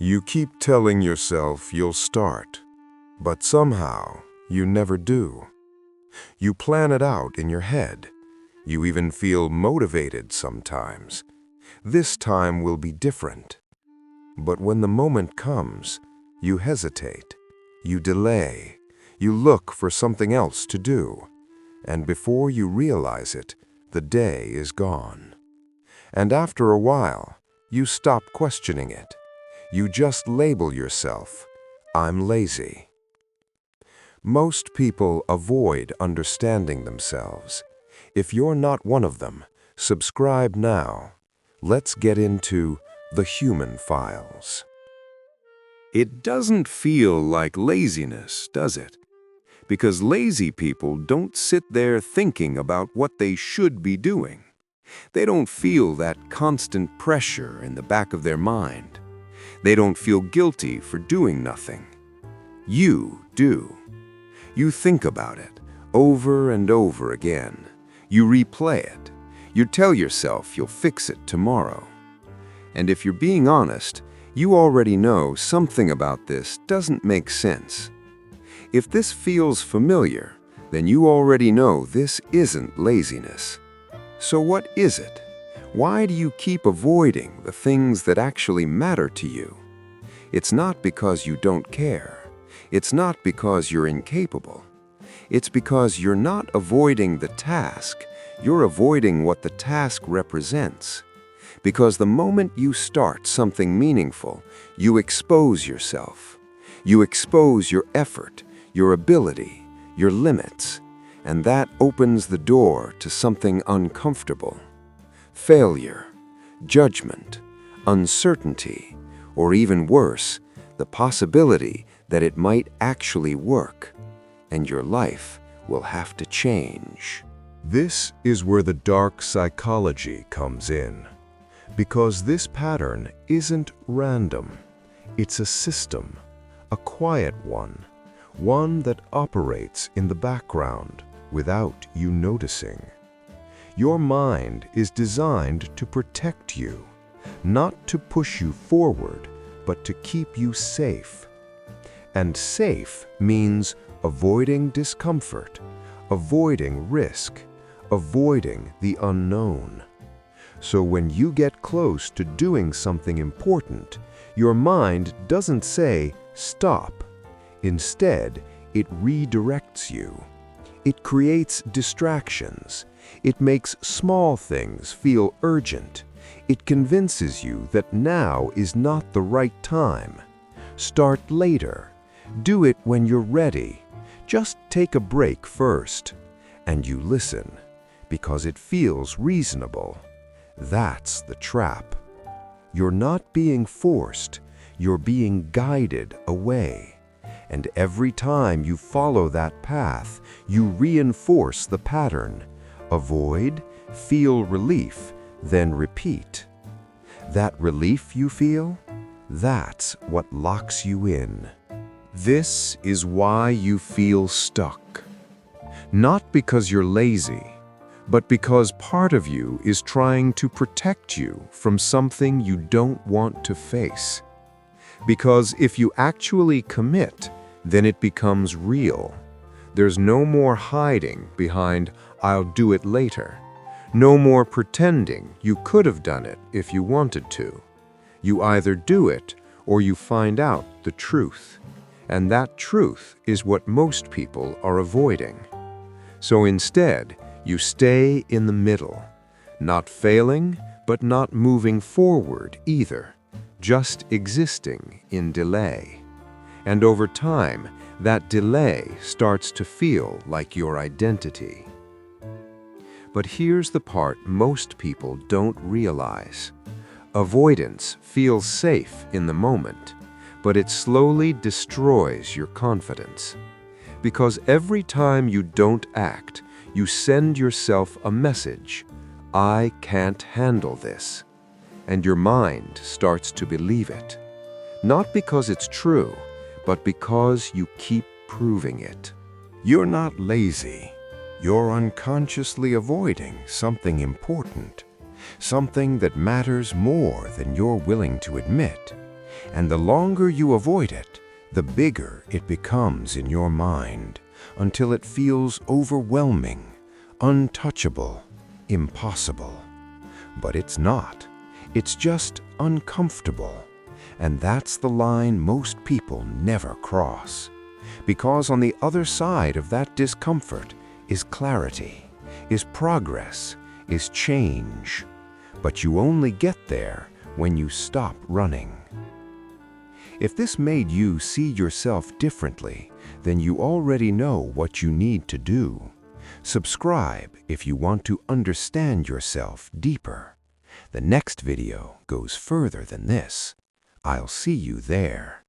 You keep telling yourself you'll start, but somehow you never do. You plan it out in your head. You even feel motivated sometimes. This time will be different. But when the moment comes, you hesitate. You delay. You look for something else to do. And before you realize it, the day is gone. And after a while, you stop questioning it. You just label yourself, "I'm lazy." Most people avoid understanding themselves. If you're not one of them, subscribe now. Let's get into the human files. It doesn't feel like laziness, does it? Because lazy people don't sit there thinking about what they should be doing. They don't feel that constant pressure in the back of their mind. They don't feel guilty for doing nothing. You do. You think about it over and over again. You replay it. You tell yourself you'll fix it tomorrow. And if you're being honest, you already know something about this doesn't make sense. If this feels familiar, then you already know this isn't laziness. So what is it? Why do you keep avoiding the things that actually matter to you? It's not because you don't care. It's not because you're incapable. It's because you're not avoiding the task. You're avoiding what the task represents. Because the moment you start something meaningful, you expose yourself. You expose your effort, your ability, your limits, and that opens the door to something uncomfortable. Failure, judgment, uncertainty, or even worse, the possibility that it might actually work, and your life will have to change. This is where the dark psychology comes in. Because this pattern isn't random. It's a system, a quiet one that operates in the background without you noticing. Your mind is designed to protect you, not to push you forward, but to keep you safe. And safe means avoiding discomfort, avoiding risk, avoiding the unknown. So when you get close to doing something important, your mind doesn't say, "Stop." Instead, it redirects you. It creates distractions. It makes small things feel urgent. It convinces you that now is not the right time. Start later. Do it when you're ready. Just take a break first. And you listen, because it feels reasonable. That's the trap. You're not being forced. You're being guided away. And every time you follow that path, you reinforce the pattern. Avoid, feel relief, then repeat. That relief you feel, that's what locks you in. This is why you feel stuck. Not because you're lazy, but because part of you is trying to protect you from something you don't want to face. Because if you actually commit, then it becomes real. There's no more hiding behind, "I'll do it later." No more pretending you could have done it if you wanted to. You either do it or you find out the truth. And that truth is what most people are avoiding. So instead, you stay in the middle, not failing, but not moving forward either, just existing in delay. And over time, that delay starts to feel like your identity. But here's the part most people don't realize. Avoidance feels safe in the moment, but it slowly destroys your confidence. Because every time you don't act, you send yourself a message, "I can't handle this." And your mind starts to believe it. Not because it's true, but because you keep proving it. You're not lazy. You're unconsciously avoiding something important, something that matters more than you're willing to admit. And the longer you avoid it, the bigger it becomes in your mind, until it feels overwhelming, untouchable, impossible. But it's not. It's just uncomfortable. And that's the line most people never cross. Because on the other side of that discomfort is clarity, is progress, is change. But you only get there when you stop running. If this made you see yourself differently, then you already know what you need to do. Subscribe if you want to understand yourself deeper. The next video goes further than this. I'll see you there.